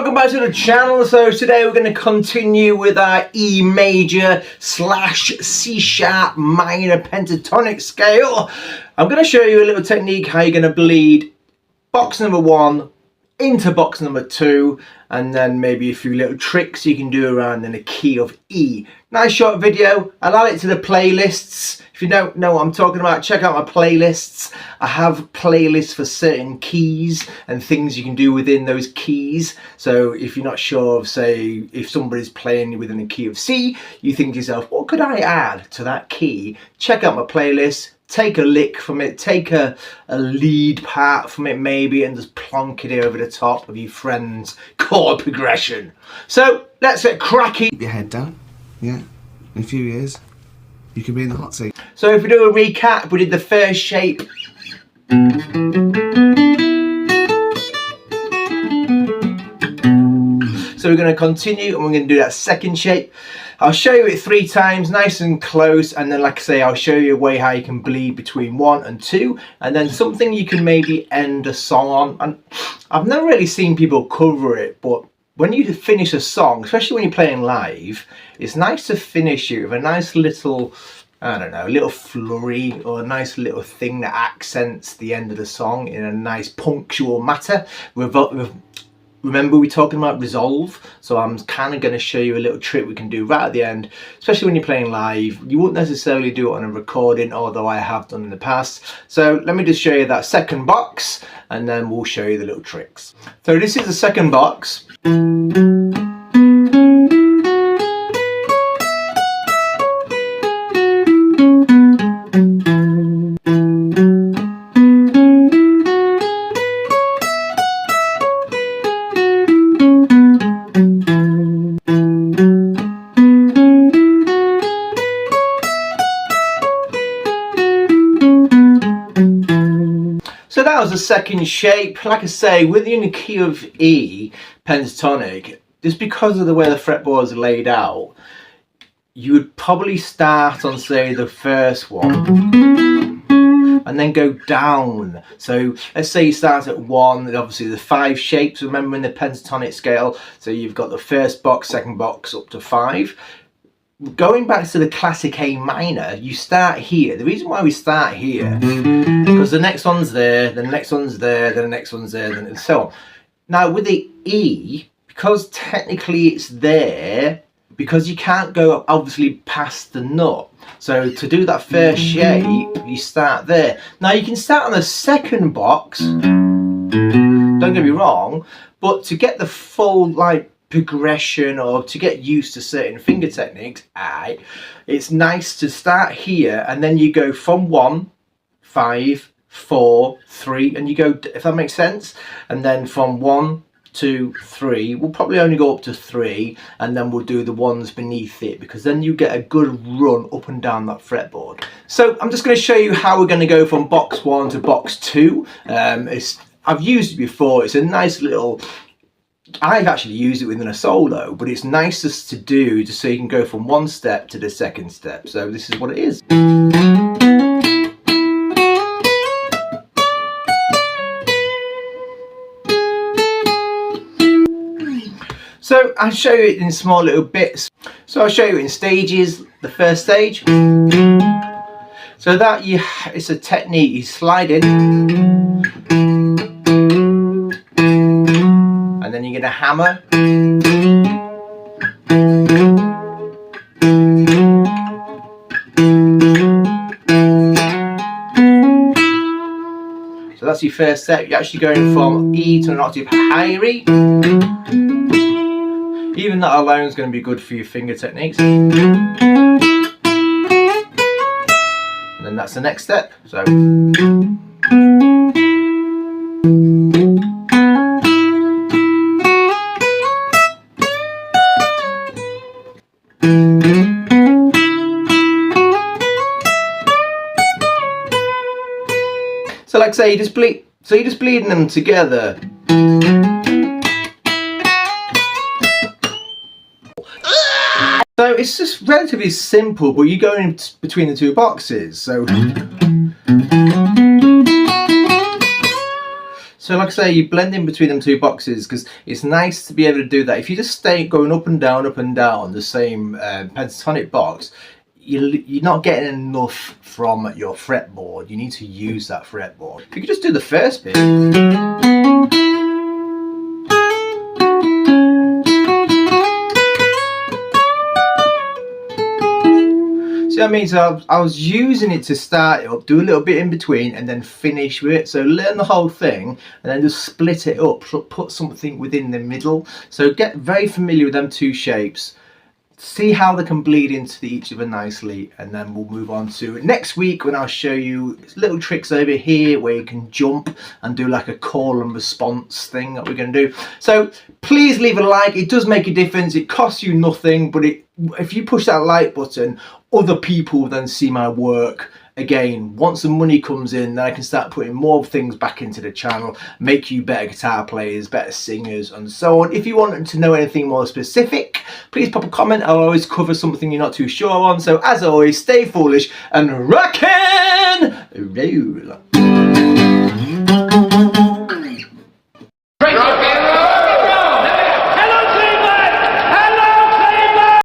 welcome back to the channel. So today we're going to continue with our E major / C sharp minor pentatonic scale. I'm going to show you a little technique how you're going to bleed box number 1 into box number 2, and then maybe a few little tricks you can do around in the key of E. Nice short video. I'll add it to the playlists. If you don't know what I'm talking about, check out my playlists. I have playlists for certain keys and things you can do within those keys. So if you're not sure of, say, if somebody's playing within the key of C, you think to yourself, what could I add to that key? Check out my playlist. Take a lick from it, take a lead part from it maybe, and just plonk it over the top of your friend's chord progression. So let's get cracking. Keep your head down. Yeah, in a few years you can be in the hot seat. So if we do a recap, we did the first shape. So we're going to continue and we're going to do that second shape. I'll show you it 3 times, nice and close, and then like I say, I'll show you a way how you can bleed between 1 and 2, and then something you can maybe end a song on. And I've never really seen people cover it, but when you finish a song, especially when you're playing live, it's nice to finish it with a nice little, I don't know, a little flurry or a nice little thing that accents the end of the song in a nice punctual matter. Remember, we're talking about resolve, so I'm kind of going to show you a little trick we can do right at the end, especially when you're playing live. You won't necessarily do it on a recording, although I have done in the past. So let me just show you that second box, and then we'll show you the little tricks. So this is the second box. So that was the second shape. Like I say, within the key of E pentatonic, just because of the way the fretboard is laid out, you would probably start on, say, the first one and then go down. So let's say you start at 1, and obviously the 5 shapes, remember, in the pentatonic scale. So you've got the first box, second box, up to 5. Going back to the classic A minor, you start here. The reason why we start here, because the next one's there, the next one's there, then the next one's there, and so on. Now with the E, because technically it's there, because you can't go obviously past the nut. So to do that first shape, you start there. Now you can start on the second box, don't get me wrong, but to get the full like progression or to get used to certain finger techniques, it's nice to start here and then you go from 1, 5, 4, 3, and you go, if that makes sense, and then from 1, 2, 3, we'll probably only go up to 3, and then we'll do the ones beneath it, because then you get a good run up and down that fretboard. So I'm just going to show you how we're going to go from box 1 to box 2. I've used it before. It's a nice little, I've actually used it within a solo, but it's nice just to do, just so you can go from one step to the second step. So this is what it is. So I'll show you it in small little bits. So I'll show you in stages. The first stage. So that it's a technique. You slide in, and then you're going to hammer. So that's your first step. You're actually going from E to an octave higher E. Even that alone is going to be good for your finger techniques. And then that's the next step. So like I say, you're just bleeding them together. So it's just relatively simple, but you go in between the 2 boxes. So So like I say, you blend in between them two boxes because it's nice to be able to do that. If you just stay going up and down the same pentatonic box, you're not getting enough from your fretboard. You need to use that fretboard. If you could just do the first bit. See what I mean? So I was using it to start it up, do a little bit in between, and then finish with it. So learn the whole thing, and then just split it up, put something within the middle. So get very familiar with them two shapes. See how they can bleed into each other nicely, and then we'll move on to next week when I'll show you little tricks over here where you can jump and do like a call and response thing that we're going to do. So please leave a like. It does make a difference. It costs you nothing, but if you push that like button, other people then see my work. Again, once the money comes in, then I can start putting more things back into the channel, make you better guitar players, better singers, and so on. If you want to know anything more specific, please pop a comment. I'll always cover something you're not too sure on. So as always, stay foolish and rock and roll.